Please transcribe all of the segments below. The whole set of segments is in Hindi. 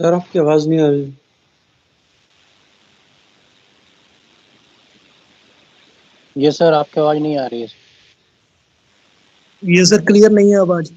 सर आपकी आवाज नहीं आ रही। ये सर आपकी आवाज नहीं आ रही है। ये सर क्लियर नहीं है आवाज।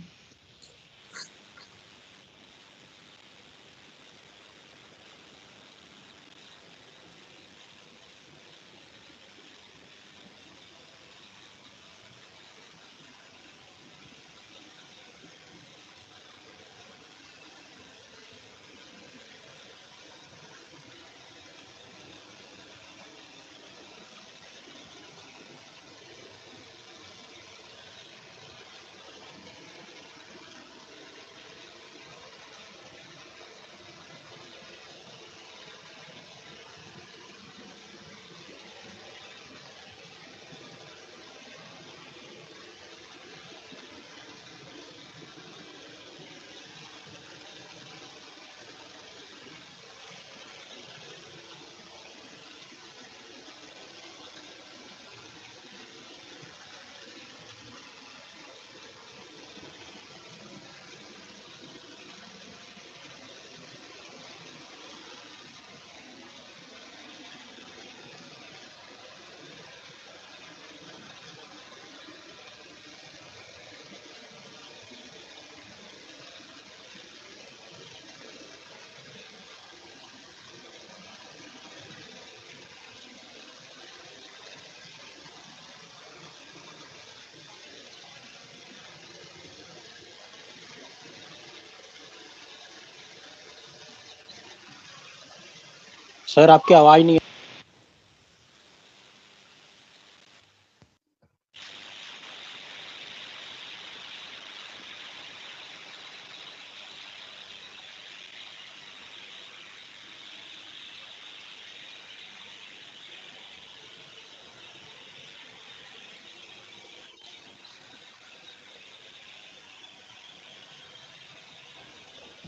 सर आपकी आवाज नहीं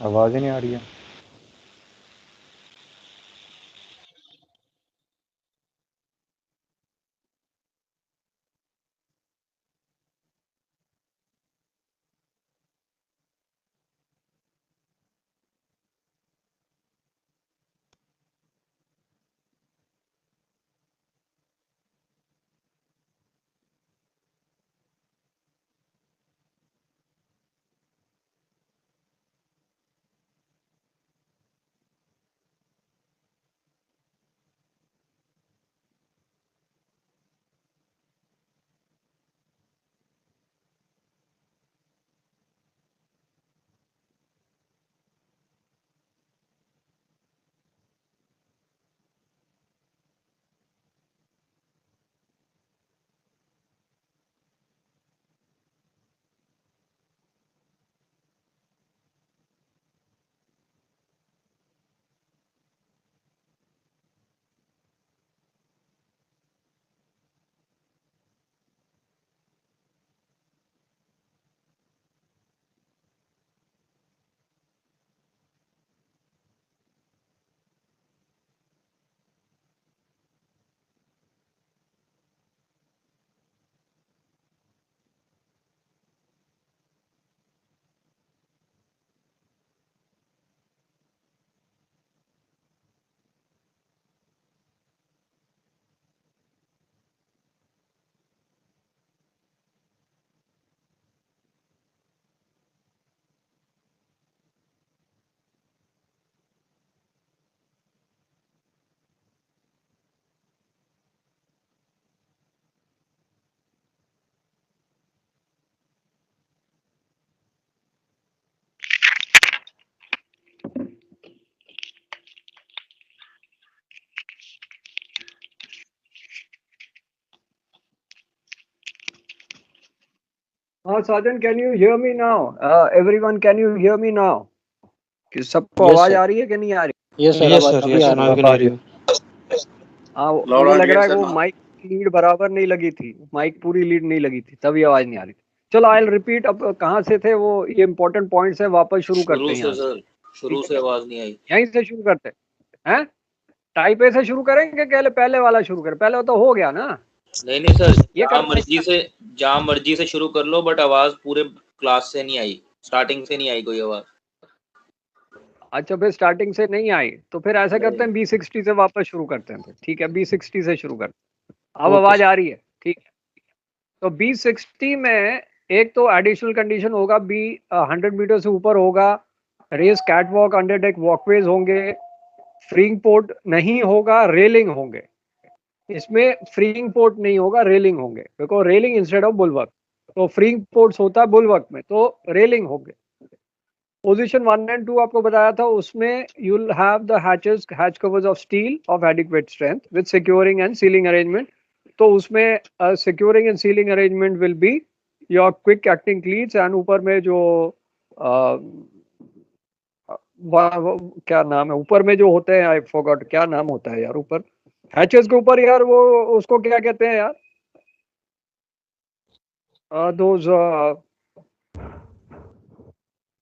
आवाज ही नहीं आ रही है। Sergeant, can you hear me now? Everyone, can you hear me now? कि सबको Yes, आवाज sir. आ रही है कि नहीं आ रही? ये सर यस आवाज सर, अभी यस आ सर, रही आपकी है। नहीं आ रही है। हाँ, मुझे लग रहा है कि वो माइक की लीड बराबर नहीं लगी थी, माइक पूरी लीड नहीं लगी थी, तभी आवाज नहीं आ रही थी। चलो आई विल रिपीट। अब कहाँ से थे वो, ये इंपॉर्टेंट पॉइंट्स है, वापस शुरू करते हैं। सर शुरू से आवाज नहीं आई। यहीं से शुरू करते हैं। टाइप ए से शुरू करेंगे, पहले वाला शुरू करें? पहले तो हो गया ना। नहीं सर, ये जहाँ मर्जी से शुरू कर लो, बट आवाज पूरे क्लास से नहीं आई, स्टार्टिंग से नहीं आई कोई आवाज। अच्छा, फिर स्टार्टिंग से नहीं आई तो फिर ऐसा करते हैं B60 से वापस शुरू करते हैं। ठीक है, B60 से शुरू करते हैं। अब ओके आवाज आ रही है? ठीक है। तो B60 में एक तो एडिशनल कंडीशन होगा, बी 100 मीटर से ऊपर होगा, raised catwalk, under deck walkways होंगे, फ्रीइंग पोर्ट नहीं होगा, रेलिंग होंगे। इसमें फ्रीइंग पोर्ट नहीं होगा, रेलिंग होंगे, because railing instead of bulwark. तो फ्रीइंग पोर्ट्स होता है बुलवर्क में, तो रेलिंग होंगे। पोजीशन 1 एंड 2 आपको बताया था, उसमें you will have the hatch covers of steel of adequate strength with securing and sealing arrangement. तो उसमें securing and sealing arrangement will be your quick acting cleats, and ऊपर में जो क्या नाम है ऊपर में जो होते हैं, आई फॉरगॉट क्या नाम होता है यार ऊपर हैचेस के ऊपर यार, वो उसको क्या कहते हैं यार, दोज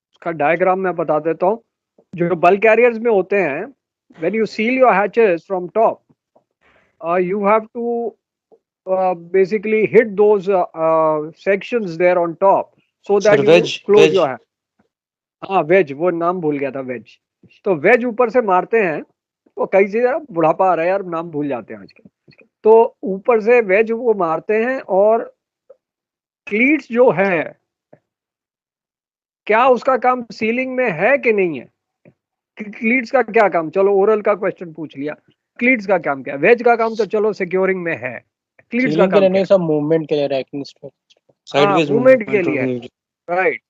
उसका डायग्राम मैं बता देता हूँ। जो बल्क कैरियर्स में होते हैं, when you seal your hatches from top, you have to basically hit those sections there on top so that you close your hand. हाँ, वेज, वो नाम भूल गया था, वेज। तो वेज ऊपर से मारते हैं, वो कई चीजें बुढ़ापा आ रहा है यार, नाम भूल जाते हैं आजकल। तो ऊपर से वेज वो मारते हैं, और क्लीट्स जो है, क्या उसका काम सीलिंग में है कि नहीं है? क्लीट्स का क्या काम, चलो ओरल का क्वेश्चन पूछ लिया, क्लीट्स का काम क्या है? वेज का काम तो चलो सिक्योरिंग में है, क्लीट्स का काम क्या है? सब मूवमेंट के लिए, रैकिंग साइडवेज मूवमेंट के लिए, राइट।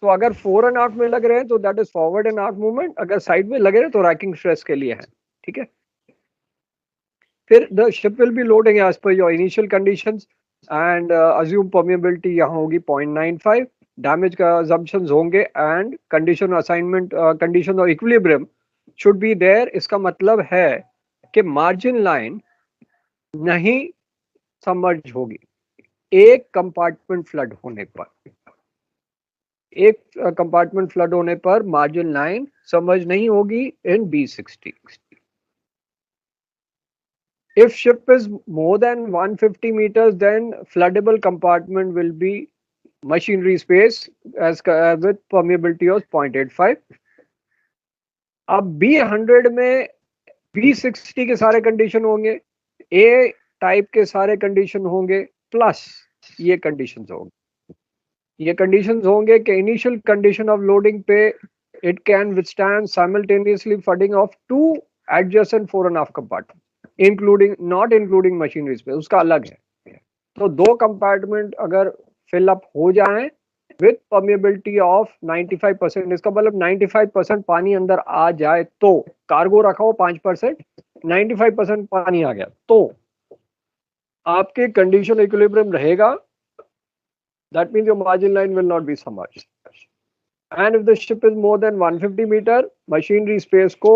तो अगर 4 एंड आउट में लग रहे हैं तो that is forward and out movement, अगर साइड में लगे रहे तो रैकिंग स्ट्रेस के लिए है। ठीक है। फिर the ship will be loading as per your initial conditions, and assume permeability यहाँ होगी 0.95, डैमेज का assumptions होंगे, and condition assignment, condition of equilibrium should be there. इसका मतलब है कि मार्जिन लाइन नहीं सबमर्ज होगी एक कंपार्टमेंट फ्लड होने पर। एक कंपार्टमेंट फ्लड होने पर मार्जिन लाइन समझ नहीं होगी इन B60। If ship is more than 150 meters, then floodable compartment will be machinery space as with permeability of 0.85. अब B100 में B60 के सारे कंडीशन होंगे, A टाइप के सारे कंडीशन होंगे, प्लस ये कंडीशंस होंगे। ये कंडीशंस होंगे कि इनिशियल कंडीशन ऑफ लोडिंग पे इट कैन विथस्टैंड साइमल्टेनियसली फडिंग of 2 adjacent 4.5 compartment, including not including machinery space, उसका अलग है। तो 2 कंपार्टमेंट अगर फिल अप हो जाएं विथ परमिएबिलिटी ऑफ 95%, इसका मतलब 95% पानी अंदर आ जाए, तो कार्गो रखा हो 5%, 95% पानी आ गया, तो आपके कंडीशन इक्विलिब्रियम रहेगा। That means your margin line will not be submerged. And if the ship is more than 150 meter, machinery space को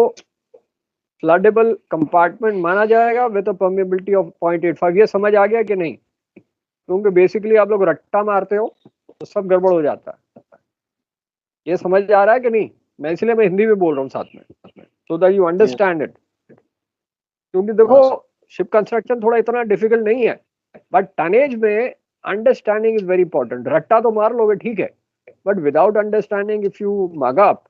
floodable compartment माना जाएगा with a permeability of 0.85। ये समझ आ गया कि नहीं? क्योंकि बेसिकली आप लोग रट्टा मारते हो तो सब गड़बड़ हो जाता है। ये समझ आ रहा है कि नहीं? मैं इसलिए मैं हिंदी में बोल रहा हूँ साथ में, so that you understand it। क्योंकि देखो शिप कंस्ट्रक्शन थोड़ा इतना डिफिकल्ट नहीं है, बट टनेज में अंडरस्टैंडिंग इज वेरी इंपॉर्टेंट। रट्टा तो मार लोगे ठीक है, but without understanding if you mug up,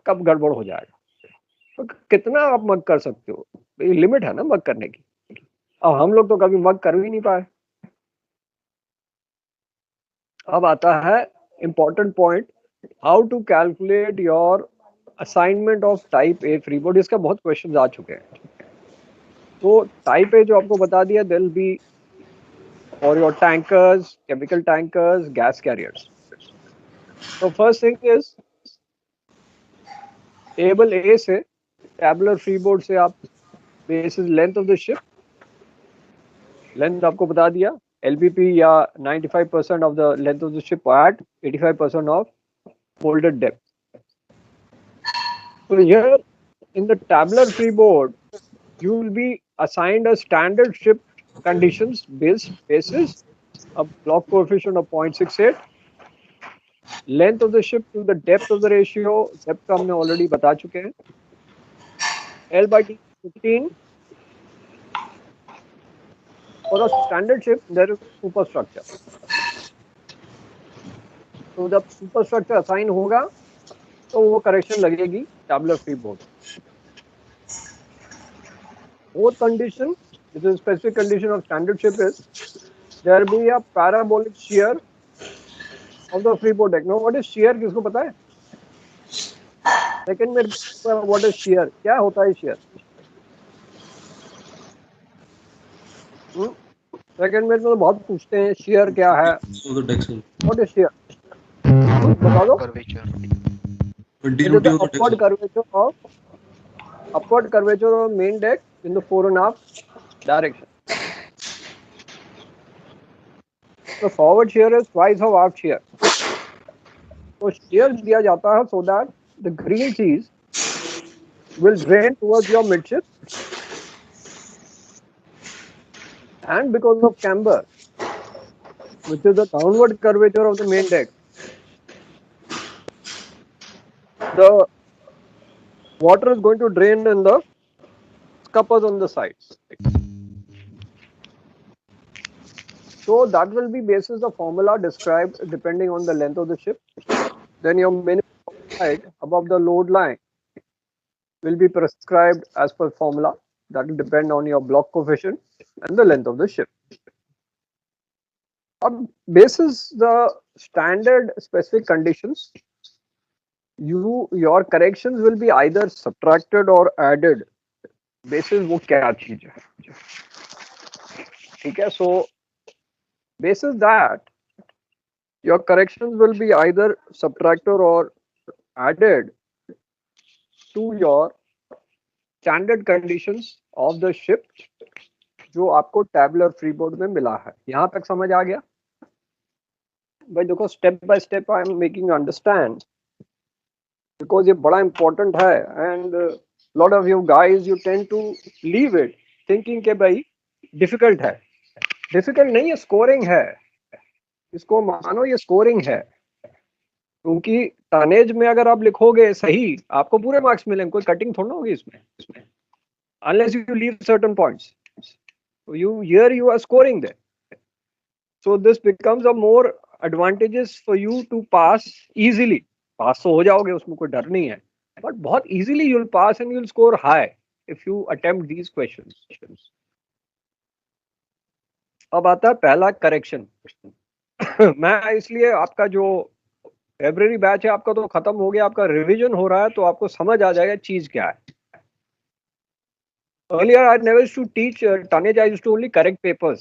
कब गड़बड़ हो जाएगा। तो कितना आप मग कर सकते हो, लिमिट है ना मग करने की। अब हम लोग तो कभी मग कर भी नहीं पाए। अब आता है important point, how to calculate your assignment of type A freeboard. इसका बहुत क्वेश्चन आ चुके हैं। तो टाइप ए जो आपको बता दिया, there will be or your tankers, chemical tankers, gas carriers. So first thing is table A से tabular freeboard से आप basis length of the ship, length आपको बता दिया, LBP या 95% of the length of the ship at 85% of molded depth. So here in the tabular freeboard, you will be assigned a standard ship conditions basis, a block coefficient of 0.68, length of the ship to the depth of the ratio, depth का हमने already बता चुके हैं, L/T 15. For a standard ship there is superstructure, तो जब superstructure assign होगा तो वो करेक्शन लगेगी tabular freeboard. Fourth condition, which is a specific condition of standard ship, is there be a parabolic shear of the freeboard deck. Now, what is shear? किसको पता है? Second में what is shear? क्या होता है shear? Second में तो बहुत पूछते हैं shear क्या है? What is shear? बता दो. It is the upward curvature of main deck in the fore and aft direction. The forward shear is twice of aft shear. So shear दिया जाता है so that the green seas will drain towards your midship, and because of camber, which is the downward curvature of the main deck, the water is going to drain in the scuppers on the sides. So that will be basis the formula described depending on the length of the ship. Then your minimum height above the load line will be prescribed as per formula. That will depend on your block coefficient and the length of the ship. Basis the standard specific conditions, your corrections will be either subtracted or added. Basis वो क्या चीज है, ठीक है? So basis that your corrections will be either subtracted or added to your standard conditions of the ship जो आपको टैबुलर फ्रीबोर्ड में मिला है. यहाँ तक समझ आ गया भाई? देखो step by step I am making understand because ये बड़ा इंपॉर्टेंट है. And lot of you guys you tend to leave it thinking के भाई डिफिकल्ट है. डिफिकल्ट नहीं है, स्कोरिंग है. इसको मानो ये स्कोरिंग है, क्योंकि टनेज में अगर आप लिखोगे सही आपको पूरे मार्क्स मिलेंगे, कोई कटिंग थोड़ा होगी इसमें unless you leave certain points. So you are scoring there. So this becomes a more advantageous for you to pass easily. पास तो हो जाओगे, उसमें कोई डर नहीं है, but बहुत easily you'll pass and you'll score high if you attempt these questions. अब आता है पहला करेक्शन. मैं इसलिए आपका जो फेब्रुअरी बैच है आपका तो खत्म हो गया, आपका रिवीजन हो रहा है, तो आपको समझ आ जाएगा चीज क्या है. Earlier I never used to teach tonnage, I used to only correct papers.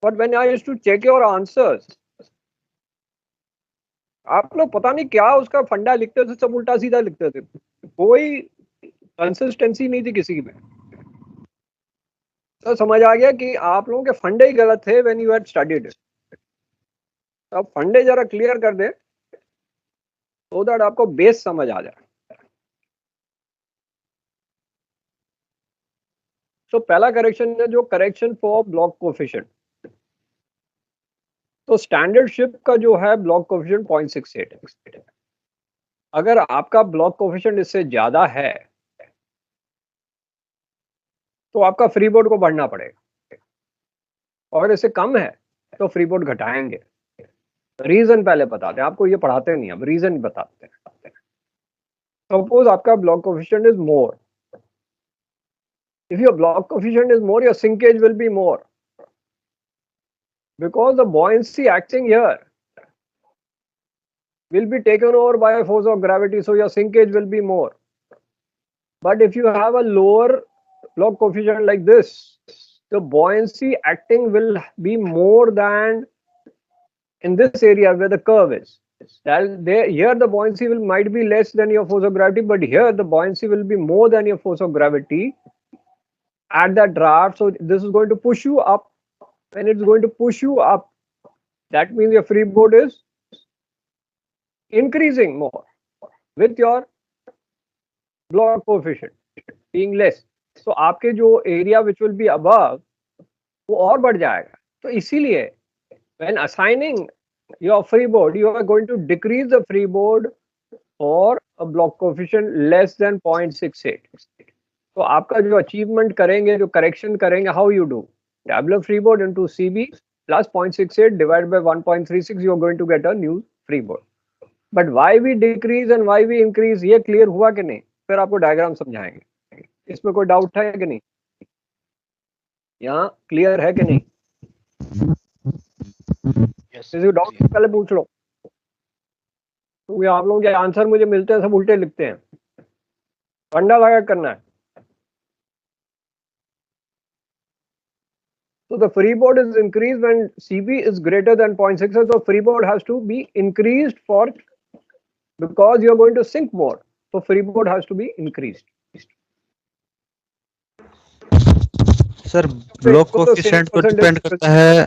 But when I used to check your answers, आप लोग पता नहीं क्या उसका फंडा लिखते थे, सब उल्टा सीधा लिखते थे, कोई कंसिस्टेंसी नहीं थी किसी में. तो समझ आ गया कि आप लोगों के फंडे ही गलत थे व्हेन यू हैड स्टडीड. अब फंडे जरा क्लियर कर दे so that आपको बेस समझ आ जाए. तो पहला करेक्शन है जो करेक्शन फॉर ब्लॉक कोफिशिएंट. तो स्टैंडर्ड शिप का जो है ब्लॉक कोफिशिएंट 0.68 है. अगर आपका ब्लॉक कोफिशिएंट इससे ज्यादा है तो आपका फ्रीबोर्ड को बढ़ना पड़ेगा, और इससे कम है तो फ्रीबोर्ड घटाएंगे. रीजन पहले बताते हैं, आपको ये पढ़ाते नहीं, अब रीजन बताते हैं. सपोज आपका block coefficient is more. If your block coefficient is more, your sinkage will be more, because the buoyancy acting here will be taken over by a force of gravity, so your sinkage will be more. But if you have a lower block coefficient like this, the buoyancy acting will be more than in this area where the curve is. Here the buoyancy might be less than your force of gravity, but here the buoyancy will be more than your force of gravity at that draft. So this is going to push you up. When it's going to push you up, that means your freeboard is increasing more with your block coefficient being less. So आपके जो area which will be above वो और बढ़ जाएगा. तो इसीलिए when assigning your freeboard, you are going to decrease the freeboard for a block coefficient less than 0.68. तो आपका जो अचीवमेंट करेंगे, जो करेक्शन करेंगे, how you do tabular freeboard into CB plus 0.68 divide by 1.36, you are going to get a new freeboard. But why we decrease and why we increase, ये क्लियर हुआ कि नहीं? फिर आपको डायग्राम समझाएंगे। इसमें कोई डाउट है कि नहीं? यहाँ क्लियर है कि नहीं? किसी डाउट पहले पूछ लो, क्योंकि आप लोगों के आंसर मुझे मिलते हैं सब उल्टे लिखते हैं। फंडा लगा करना है। So the freeboard is increased when CB is greater than 0.6. So freeboard has to be increased for, because you are going to sink more. So freeboard has to be increased. Sir block coefficient तो डिपेंड करता है।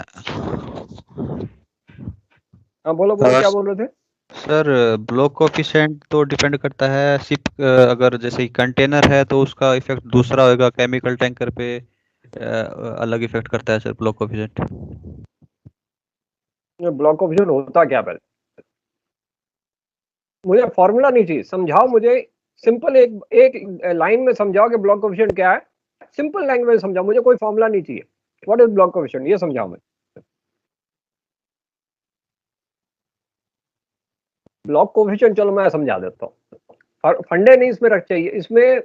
हाँ बोलो बोलो, क्या बोल रहे थे? सर ब्लॉक कोफिशिएंट तो डिपेंड करता है शिप, अगर जैसे कंटेनर है तो उसका इफेक्ट दूसरा होगा, केमिकल टैंकर पे अलग इफेक्ट करता है sir block coefficient. Block coefficient होता क्या? पहले मुझे फॉर्मूला नहीं चाहिए, समझाओ मुझे सिंपल, एक लाइन में समझाओ कि ब्लॉक कोफिशिएंट क्या है। सिंपल लैंग्वेज समझाओ, मुझे कोई फॉर्मूला नहीं चाहिए। व्हाट इज ब्लॉक कोफिशिएंट, ये समझाओ मुझे। ब्लॉक कोफिशिएंट चलो मैं समझा देता हूँ, फंडे नहीं इसमें रख चाहिए। इसमें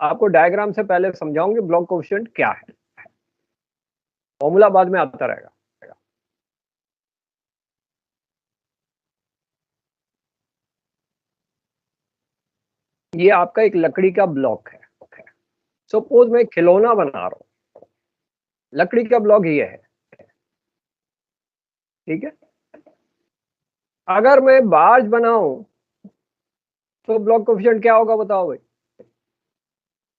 आपको डायग्राम से पहले समझाऊंगे ब्लॉक कोफिशिएंट क्या है, फॉर्मूला बाद में आता रहेगा। ये आपका एक लकड़ी का ब्लॉक है। सपोज मैं खिलौना बना रहा हूं, लकड़ी का ब्लॉक ये है, ठीक है। अगर मैं बार्ज बनाऊं तो ब्लॉक कोफिशिएंट क्या होगा बताओ भाई?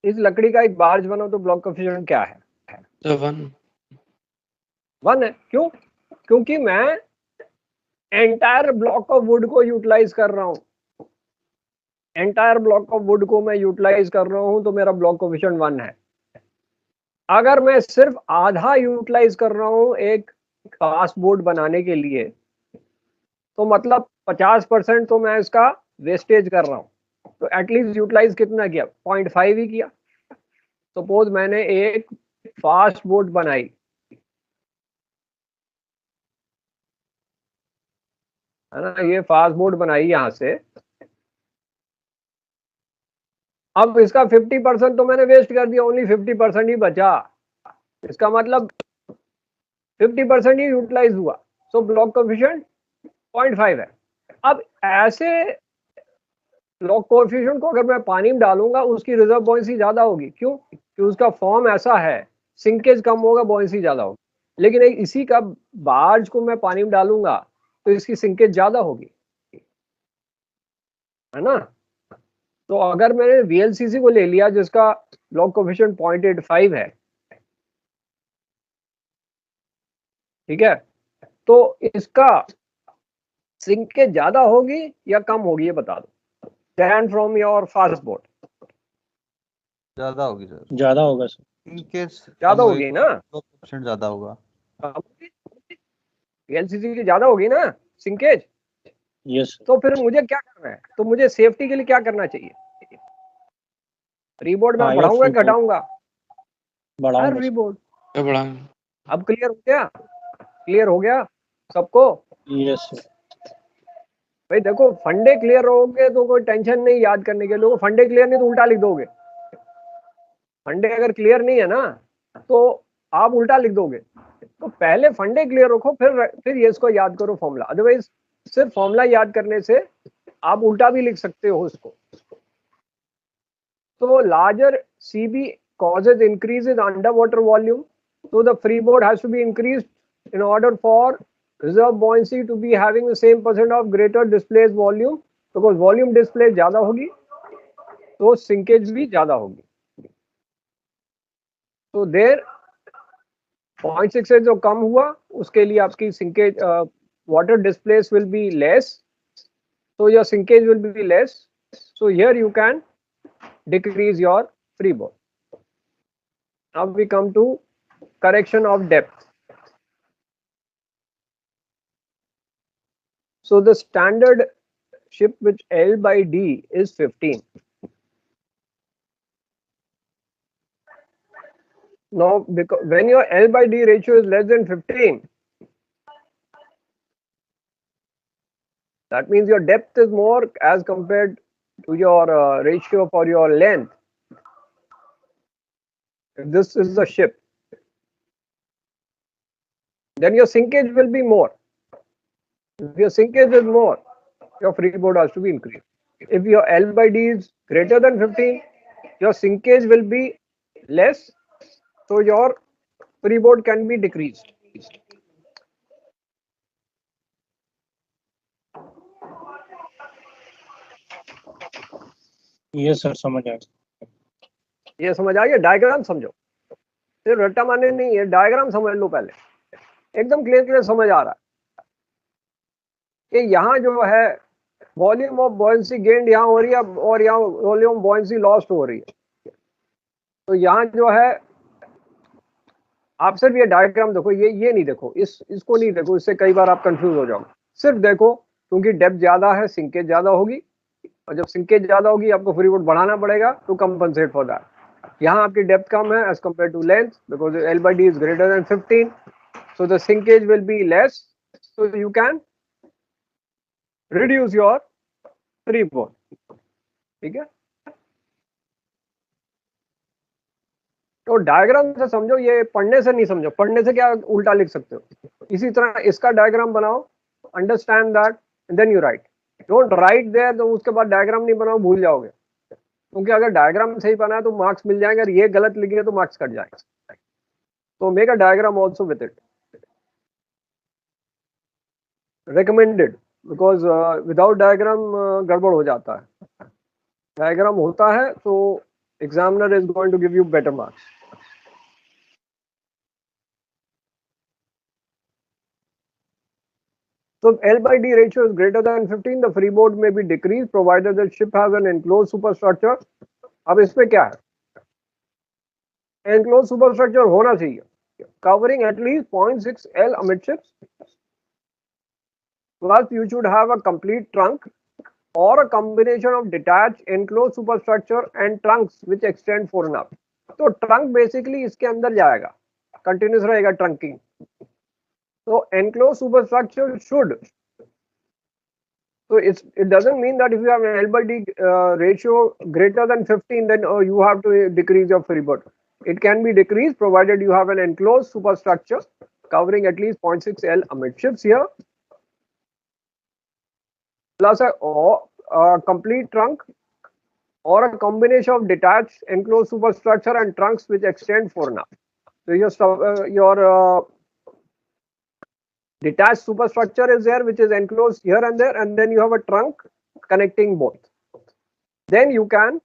इस लकड़ी का एक बार्ज बनाओ तो ब्लॉक कोफिशिएंट क्या है? तो 1 1 है। क्यों? क्योंकि मैं एंटायर ब्लॉक ऑफ वुड को यूटिलाइज कर रहा हूं, एंटायर ब्लॉक ऑफ वुड को मैं यूटिलाइज कर रहा हूं, तो मेरा ब्लॉक कोफिशिएंट 1 है। अगर मैं सिर्फ आधा यूटिलाइज कर रहा हूं एक पास बोर्ड बनाने के लिए, तो मतलब 50% तो मैं इसका वेस्टेज कर रहा हूं। तो एटलीस्ट यूटिलाइज कितना किया? 0.5 ही किया। सपोज मैंने एक फास्ट बोर्ड बनाई, है ना, ये फास्ट बोर्ड बनाई यहां से। अब इसका 50% तो मैंने वेस्ट कर दिया, ओनली 50% ही बचा। इसका मतलब 50% ही यूटिलाइज हुआ। सो ब्लॉक कोफिशिएंट 0.5 है। अब ऐसे ब्लॉक कोफिशिएंट को अगर मैं पानी में डालूंगा, उसकी रिजर्व बॉयंसी ज्यादा होगी। क्यों? कि उसका फॉर्म ऐसा है, सिंकेज कम होगा, बॉयंसी ज्यादा होगी। लेकिन इसी का बार्ज को मैं पानी में डालूंगा तो इसकी सिंकेज ज्यादा होगी, है ना। तो अगर मैंने VLCC को ले लिया जिसका ब्लॉक कोफिशिएंट 0.85 है, ठीक है, तो इसका सिंकेज ज्यादा होगी या कम होगी, ये बता दो। Then from your fast board. ज्यादा होगी सर, ज्यादा होगा सर। इनके ज्यादा होगी ना? ब्लॉक कोफिशिएंट ज्यादा होगा। VLCC की ज्यादा होगी ना सिंकेज? यस तो फिर मुझे क्या करना है? तो मुझे सेफ्टी के लिए क्या करना चाहिए? रीबोर्ड में बढ़ाऊंगा घटाऊंगा? बढ़ाऊंगा रीबोर्ड। तो बड़ा अब क्लियर हो गया? क्लियर हो गया सबको? Yes sir. भाई देखो, फंडे क्लियर होगे तो कोई टेंशन नहीं याद करने के। लोगों फंडे क्लियर नहीं तो उल्टा लिख दोगे। फंडे अगर क्लियर नहीं है ना तो आप उल्टा लिख दोगे। तो पहले फंडे क्लियर रखो, फिर ये इसको याद करो फॉर्मूला। अदरवाइज सिर्फ फॉर्मूला याद करने से आप उल्टा भी लिख सकते हो उसको। तो larger CB causes increase in underwater volume, so the freeboard has to be increased in order for reserve buoyancy to be having the same percent of greater displaced volume, because volume displaced ज्यादा होगी तो सिंकेज भी ज्यादा होगी। तो देर 0.6 से जो कम हुआ उसके लिए आपकी sinkage water displace will be less, so your sinkage will be less. So here you can decrease your freeboard. Now we come to correction of depth. So the standard ship which L by D is 15. Now because when your L by D ratio is less than 15, That means your depth is more as compared to your ratio for your length. If this is the ship, then your sinkage will be more. If your sinkage is more, your freeboard has to be increased. If your L by D is greater than 15, your sinkage will be less, so your freeboard can be decreased. Yes sir समझ आया. ये समझ आ गया? डायग्राम समझो, सिर्फ रट्टा मारने नहीं है, डायग्राम समझ लो पहले, एकदम क्लियर समझ आ रहा है कि यहाँ जो है वॉल्यूम ऑफ बॉयंसी गेन यहाँ हो रही है और यहाँ वॉल्यूम बॉयंसी लॉस्ट हो रही है. तो यहाँ जो है आप सिर्फ ये डायग्राम देखो, ये नहीं देखो, इसको नहीं देखो, इससे कई बार आप कंफ्यूज हो जाओगे. सिर्फ देखो, क्योंकि डेप्थ ज्यादा है, सिंकेज ज्यादा होगी, और जब सिंकेज ज्यादा होगी आपको फ्रीबोर्ड बढ़ाना पड़ेगा टू कंपनसेट फॉर दैट. यहाँ आपकी डेप्थ कम है as compare to length, because L by D is greater than 15, so the sinkage will be less, so you can reduce your freeboard. ठीक है, तो डायग्राम से समझो, ये पढ़ने से नहीं समझो. पढ़ने से क्या उल्टा लिख सकते हो. इसी तरह इसका डायग्राम बनाओ, understand that, and then you write. Don't write there, तो उसके बाद डायग्राम नहीं बनाओ, भूल जाओगे. क्योंकि अगर डायग्राम सही बना है तो मार्क्स मिल जाएंगे, अगर ये गलत लिखे तो मार्क्स कट जाएंगे. तो make a diagram also with it, recommended, because without diagram गड़बड़ हो जाता है. डायग्राम होता है तो examiner is going to give you better marks. So if L by D ratio is greater than 15, the freeboard may be decreased provided the ship has an enclosed superstructure. अब इस पे क्या है, enclosed superstructure होना चाहिए, covering at least 0.6 L amidships. Plus, you should have a complete trunk or a combination of detached enclosed superstructure and trunks which extend far enough. तो trunk basically इसके अंदर जाएगा, continuous रहेगा trunking. So enclosed superstructure should. So it doesn't mean that if you have an L by D ratio greater than 15, then you have to decrease your freeboard. It can be decreased provided you have an enclosed superstructure covering at least 0.6 L amidships here, plus a complete trunk or a combination of detached enclosed superstructure and trunks which extend far enough. So your detached superstructure is there which is enclosed here and there, and then you have a trunk connecting both. Then you can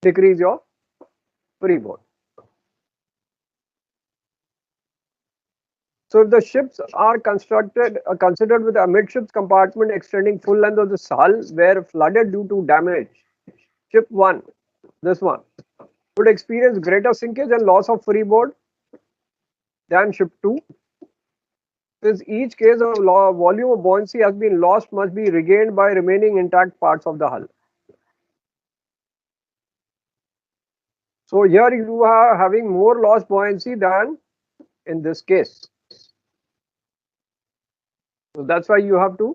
decrease your freeboard. So if the ships are considered with a midships compartment extending full length of the hull were flooded due to damage, ship 1, this one, would experience greater sinkage and loss of freeboard than ship 2. Since each case of volume of buoyancy has been lost, must be regained by remaining intact parts of the hull. So here you are having more lost buoyancy than in this case. So that's why you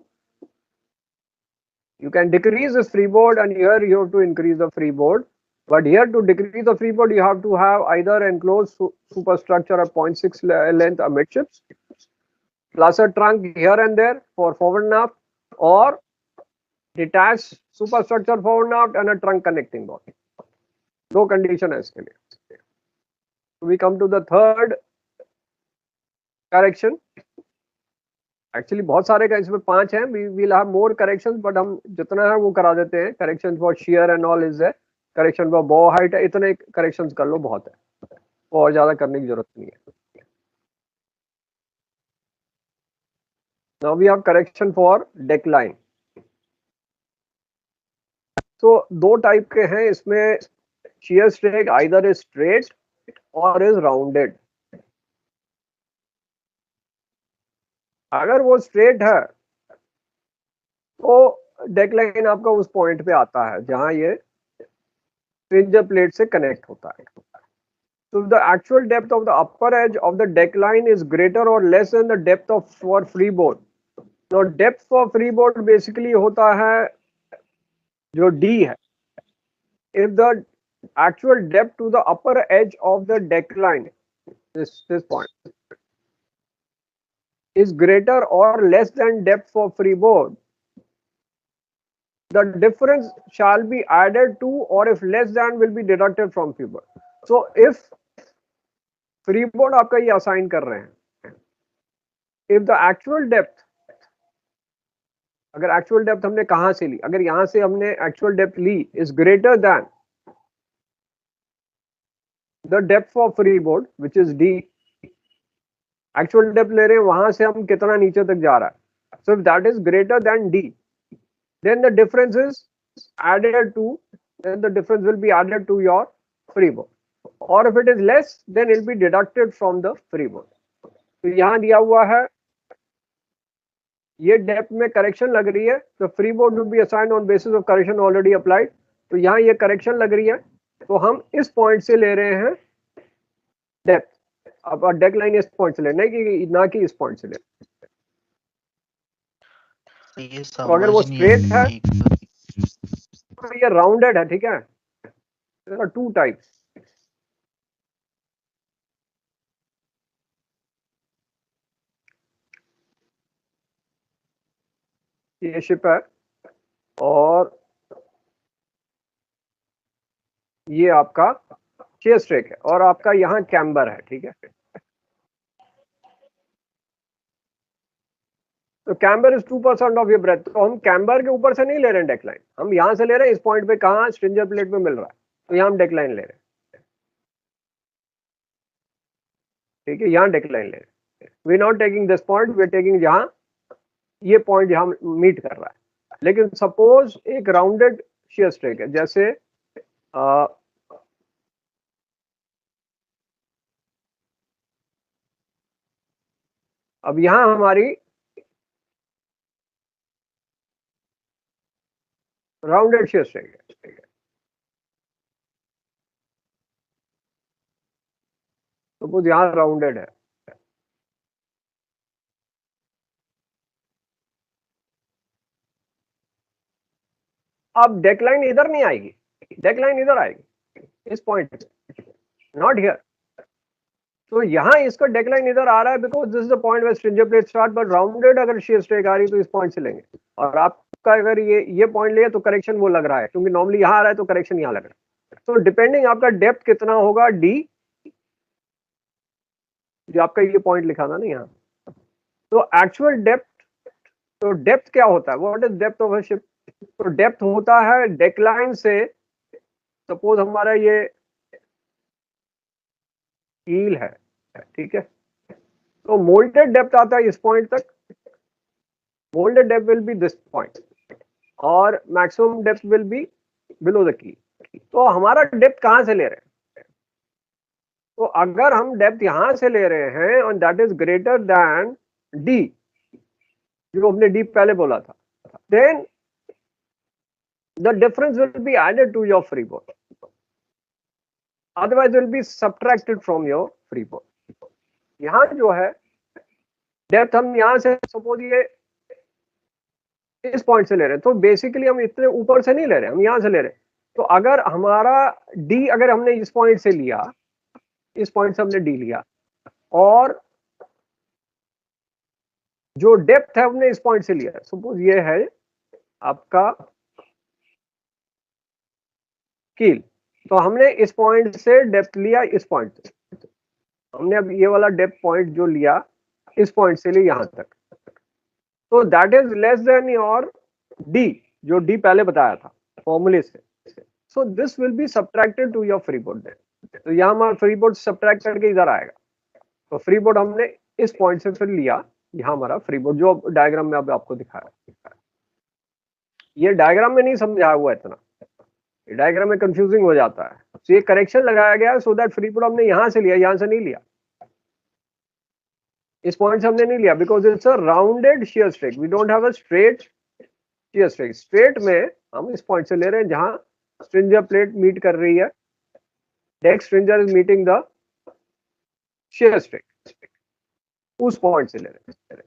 can decrease this freeboard, and here you have to increase the freeboard. But here to decrease the freeboard, you have to have either enclosed superstructure of 0.6 length amidships, plus a trunk here and there for forward and aft, or detached superstructure forward and aft and a trunk connecting both. No condition है इसके लिए. We come to the third correction. Actually बहुत सारे का इसमें 5 हैं. We will have more corrections, but हम जितना है वो करा देते हैं. Correction for shear and all is there. Correction for bow height है. इतने corrections कर लो, बहुत है, और ज़्यादा करने की जरूरत नहीं है. Now we have correction for deck line. So दो टाइप के हैं इसमें. Shear stake either is straight or is rounded. अगर वो स्ट्रेट है तो डेक लाइन आपका उस पॉइंट पे आता है जहां ये स्ट्रिंजर प्लेट से कनेक्ट होता है. So the actual depth of the upper edge of the deck line is greater or less than the depth of for freeboard. तो depth for free board basically होता है जो D है, if the actual depth to the upper edge of the deck line, this point, is greater or less than depth for freeboard, the difference shall be added to, or if less than, will be deducted from freeboard. So if freeboard आपका ये assign कर रहे हैं, if the actual depth, अगर actual depth हमने कहां से ली, अगर यहां से हमने actual depth Lee is greater than the depth for freeboard which is D, actual depth ले रहे हैं वहां से हम कितना नीचे तक जा रहा है, so if that is greater than D, then the difference is added to, then the difference will be added to your freeboard, or if it is less then it will be deducted from the freeboard. तो यहाँ दिया हुआ है ये डेप्थ में करेक्शन लग रही है, तो freeboard will be assigned on basis of correction already applied. तो यहाँ ये करेक्शन लग रही है, तो हम इस पॉइंट से ले रहे हैं डेप्थ, अब डेक लाइन इस पॉइंट से ले, नहीं कि ना कि इस पॉइंट से ले। तो अगर वो स्ट्रेट है तो ये राउंडेड है, ठीक है। देयर आर टू टाइप्स, ये शिप है और ये आपका शेयर स्ट्रेक है और आपका यहाँ कैम्बर है, ठीक है। तो camber is 2% of your breadth, तो हम कैम्बर के ऊपर से नहीं ले रहे हैं डेकलाइन, हम यहाँ से ले रहे हैं इस पॉइंट पे, कहाँ स्ट्रिंजर प्लेट में मिल रहा है, तो यहाँ हम डेकलाइन ले रहे हैं, ठीक है। यहाँ डेकलाइन ले रहे हैं, we not taking this point, we are taking जहाँ ये पॉइंट जहाँ मीट कर रहा है। लेकिन सपोज एक राउंडेड शेयर स्ट्रेक है, जैसे अब यहाँ हमारी राउंडेड शेयर स्ट्रेक है, ठीक है। सपोज यहाँ राउंडेड है, अब डेकलाइन इधर नहीं आएगी, डेकलाइन इधर आएगी इस पॉइंट पे, नॉट हियर। तो यहाँ इसका डेकलाइन इधर आ रहा है because this is the point where stringer plate start, but rounded अगर शेयर स्ट्रेक आ रही तो इस पॉइंट से लेंगे, और आपका अगर ये पॉइंट लिया तो करेक्शन वो लग रहा है, क्योंकि नॉर्मली यहाँ आ रहा है तो करेक्शन यहाँ लग रहा है। तो डिपेंडिंग आपका डेप्थ कितना होगा डी, जो आपका ये पॉइंट लिखा था ना यहाँ, तो एक्चुअल डेप्थ, तो डेप्थ क्या होता है, what is depth of a ship? तो डेप्थ होता है डेकलाइन से, सपोज हमारा ये कील है, ठीक है, तो मोल्डेड डेप्थ आता है इस पॉइंट तक, moulded depth will be this point, और maximum depth will be below the keel. तो हमारा डेप्थ कहां से ले रहे हैं? तो अगर हम डेप्थ यहां से ले रहे हैं और that is greater than D, जो हमने डी पहले बोला था, then the difference will be added to your freeboard, otherwise will be subtracted from your freeboard. यहाँ जो है डेप्थ हम यहाँ से सपोज ये इस पॉइंट से ले रहे हैं, तो बेसिकली हम इतने ऊपर से नहीं ले रहे, हम यहाँ से ले रहे हैं। तो अगर हमारा डी, अगर हमने इस पॉइंट से लिया, इस पॉइंट से हमने डी लिया, और जो डेप्थ है हमने इस पॉइंट से लिया, सपोज ये है आपका कील, तो हमने इस पॉइंट से डेप्थ लिया, इस पॉइंट से हमने अब ये वाला डेप्थ पॉइंट जो लिया इस पॉइंट से लिया यहाँ तक, तो that is less than your D, जो डी पहले बताया था फॉर्मूले से। So this will be subtracted to your freeboard depth. तो यहाँ हमारा फ्रीबोर्ड सब्ट्रैक्ट करके इधर आएगा, तो फ्रीबोर्ड हमने इस पॉइंट से फिर लिया, यहाँ हमारा फ्रीबोर्ड जो डायग्राम में अब आपको दिखाया। ये डायग्राम में नहीं समझाया हुआ इतना, डायग्राम में कंफ्यूजिंग हो जाता है, तो ये करेक्शन लगाया गया है सो दैट फ्रीबोर्ड हमने यहां से लिया, यहां से नहीं लिया, इस पॉइंट से हमने नहीं लिया, because it's a rounded sheer strake, we don't have a straight sheer strake. Straight में हम इस पॉइंट से ले रहे हैं जहां स्ट्रिंजर प्लेट मीट कर रही है, deck stringer is meeting the sheer strake, उस पॉइंट से ले रहे हैं।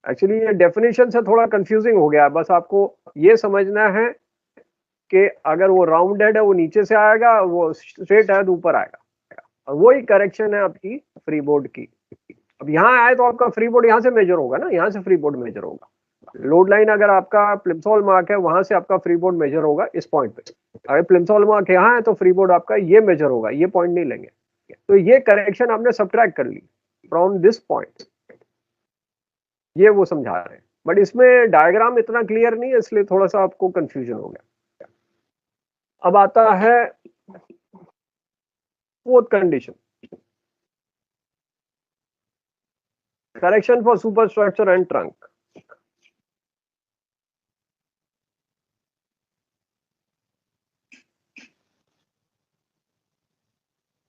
एक्चुअली ये डेफिनेशन से थोड़ा कंफ्यूजिंग हो गया है, बस आपको ये समझना है कि अगर वो राउंडेड है वो नीचे से आएगा, वो स्ट्रेट है तो ऊपर आएगा, और वही करेक्शन है आपकी फ्री बोर्ड की। अब यहाँ आए तो आपका फ्री बोर्ड यहाँ से मेजर होगा ना, यहाँ से फ्री बोर्ड मेजर होगा। लोड लाइन अगर आपका प्लिम्सॉल मार्क है, वहां से आपका फ्री बोर्ड मेजर होगा इस पॉइंट पे। अगर प्लिम्सॉल मार्क यहाँ है तो फ्री बोर्ड आपका ये मेजर होगा, ये पॉइंट नहीं लेंगे। तो ये करेक्शन आपने सब्ट्रैक्ट कर ली फ्रॉम दिस पॉइंट, ये वो समझा रहे हैं, बट इसमें डायग्राम इतना क्लियर नहीं है, इसलिए थोड़ा सा आपको कंफ्यूजन हो गया। अब आता है fourth condition, correction for superstructure and trunk.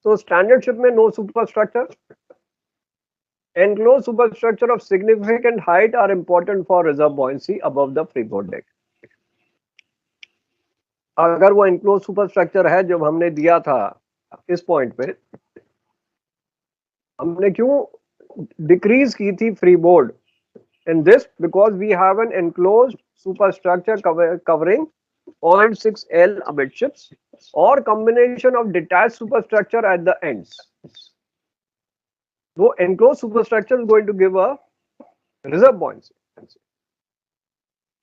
So standard ship में no superstructure. Enclosed superstructure of significant height are important for reserve buoyancy above the freeboard deck. अगर वो enclosed superstructure है जब हमने दिया था इस पॉइंट पे, हमने क्यों डिक्रीज की थी freeboard in this? Because we have an enclosed superstructure covering 0.6 L amidships or combination of detached superstructure at the ends. So enclosed superstructure is going to give a reserve buoyancy.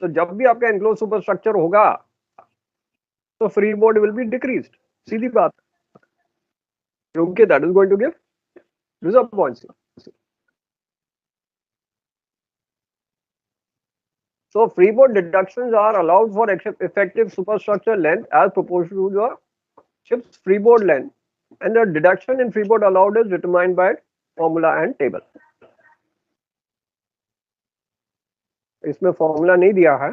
तो जब भी आपका enclosed superstructure होगा तो freeboard will be decreased, सीधी बात, क्योंकि that is going to give reserve buoyancy. So freeboard deductions are allowed for effective superstructure length as proportional to the ship's freeboard length, and the deduction in freeboard allowed is determined by formula and table. इसमें फॉर्मूला नहीं दिया है,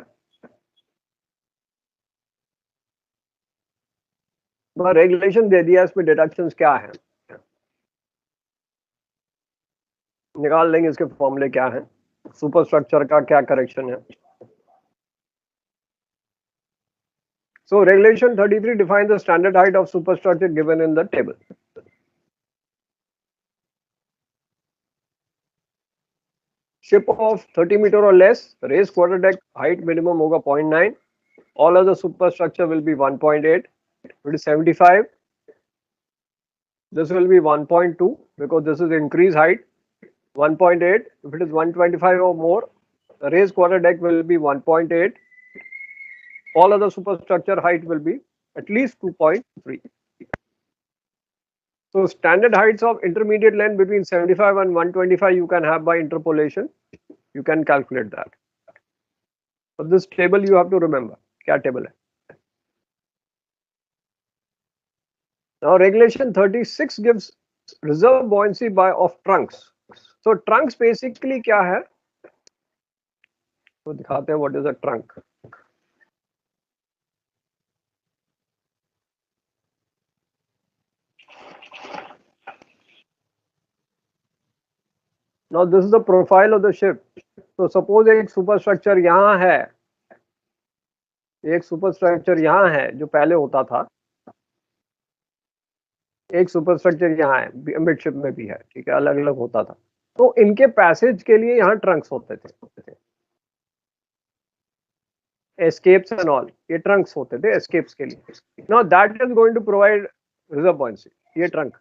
बस रेगुलेशन दे दिया, इसमें डिडक्शंस क्या है निकाल लेंगे, इसके फॉर्मूले क्या हैं, सुपरस्ट्रक्चर का क्या करेक्शन है। So regulation 33 defines the standard height of superstructure given in the table. Ship of 30 meter or less, raised quarter deck height minimum होगा 0.9. All other superstructure will be 1.8. If it is 75, this will be 1.2 because this is increased height. 1.8. If it is 125 or more, the raised quarter deck will be 1.8. All other superstructure height will be at least 2.3. So standard heights of intermediate length between 75 and 125 you can have by interpolation. You can calculate that. So this table you have to remember. क्या table है? Now regulation 36 gives reserve buoyancy by of trunks. So trunks basically क्या है? तो दिखाते हैं what is a trunk. Now this is the profile of the ship. So suppose एक superstructure यहाँ है, एक superstructure यहाँ है जो पहले होता था, एक superstructure यहाँ है, midship में भी है, ठीक है, अलग अलग होता था। तो इनके पैसेज के लिए यहाँ ट्रंक्स होते थे, escapes and all, ये ट्रंक्स होते थे escapes के लिए. Now that is going to provide reserve buoyancy. ये trunk,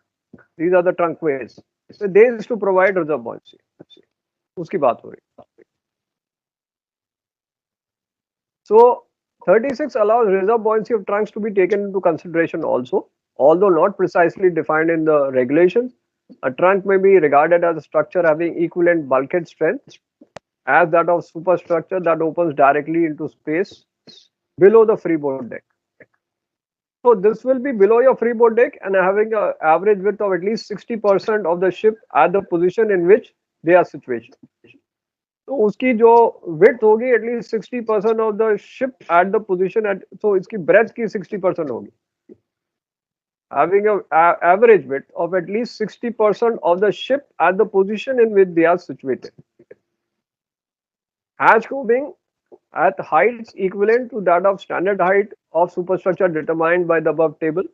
these are the trunk ways. So they is to provide reserve buoyancy. उसकी बात हो रही. So 36 allows reserve buoyancy of trunks to be taken into consideration also, although not precisely defined in the regulations. A trunk may be regarded as a structure having equivalent bulkhead strength as that of superstructure that opens directly into space below the freeboard deck. So this will be below your freeboard deck and having an average width of at least 60% of the ship at the position in which they are situated. तो उसकी जो width होगी at least 60% of the ship at the position at, so इसकी breadth की 60% होगी. Having an average width of at least 60% of the ship at the position in which they are situated. Hatch combing at heights equivalent to that of standard height of superstructure determined by the above table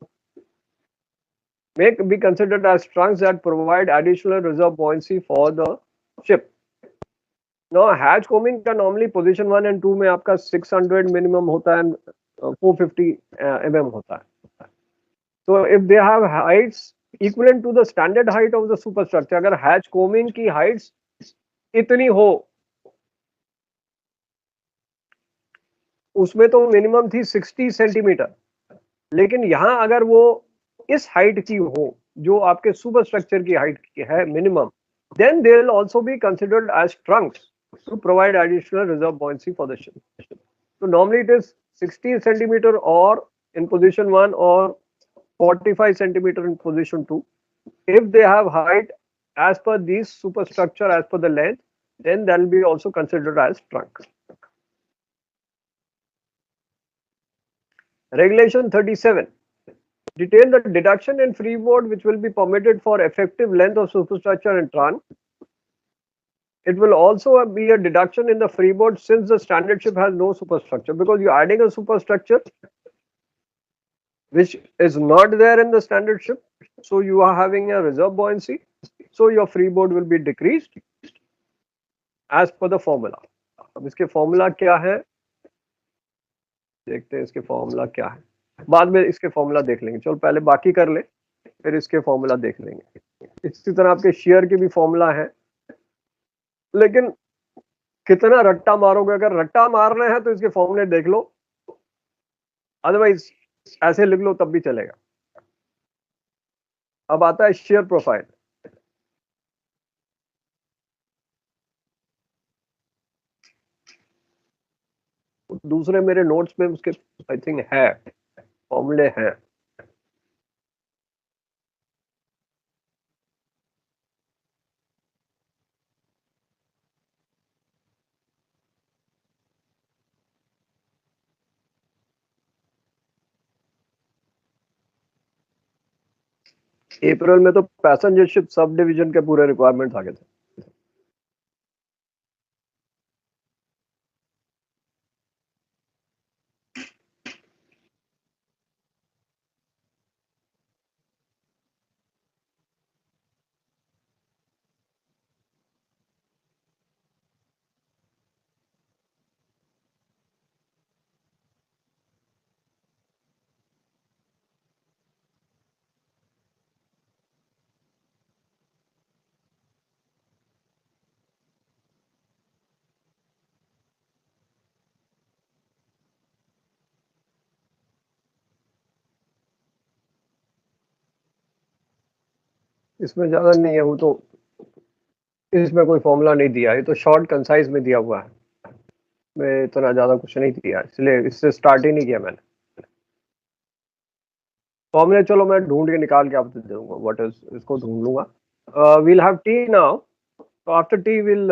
may be considered as trunks that provide additional reserve buoyancy for the ship. No hatch coaming का नॉर्मली पोजीशन 1 एंड 2 में आपका 600 मिनिमम होता है, 450 mm होता है. So if they have heights equivalent to the standard height of the superstructure, अगर हैच कोमिंग की heights इतनी हो, उसमें तो मिनिमम थी 60 सेंटीमीटर, लेकिन यहां अगर वो इस हाइट की हो जो आपके सुपरस्ट्रक्चर की हाइट की है minimum, then they will also be considered as trunks to provide additional reserve buoyancy for the ship. So normally it is 60 centimeter or in position 1 or 45 centimeter in position 2. If they have height as per this superstructure, as per the length, then that will be also considered as trunk. Regulation 37. Detail the deduction in freeboard which will be permitted for effective length of superstructure and trunk. It will also be a deduction in the freeboard since the standard ship has no superstructure, because you're adding a superstructure which is not there in the standard ship. So you are having a reserve buoyancy. So your freeboard will be decreased as per the formula. अब इसके फॉर्मूला क्या है, देखते हैं इसके फॉर्मूला क्या है, बाद में इसके फॉर्मूला देख लेंगे. चलो पहले बाकी कर ले, फिर इसके फॉर्मूला देख लेंगे. इसी तरह आपके शेयर के भी फॉर्मूला है, लेकिन कितना रट्टा मारोगे. अगर रट्टा मारना है तो इसके फॉर्मूले देख लो, अदरवाइज ऐसे लिख लो तब भी चलेगा. अब आता है शेयर प्रोफाइल. दूसरे मेरे नोट्स में उसके आई थिंक है फॉर्मूले हैं. अप्रैल में तो पैसेंजर शिप सब डिवीजन के पूरे रिक्वायरमेंट्स आ गए थे. इसमें ज्यादा नहीं है, वो तो इसमें कोई फॉर्मूला नहीं दिया है, तो शॉर्ट कंसाइज में दिया हुआ है. मैं इतना ज्यादा कुछ नहीं दिया, इसलिए इससे स्टार्ट ही नहीं किया मैंने. फॉर्मूले चलो मैं ढूंढ के निकाल के आपको दे दूंगा. व्हाट इज, इसको ढूंढ लूंगा. We'll have tea now, so after tea we'll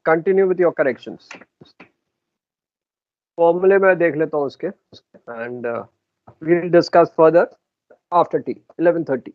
continue with your corrections. फॉर्मूले मैं देख लेता हूँ उसके, and we'll discuss further after tea 11:30.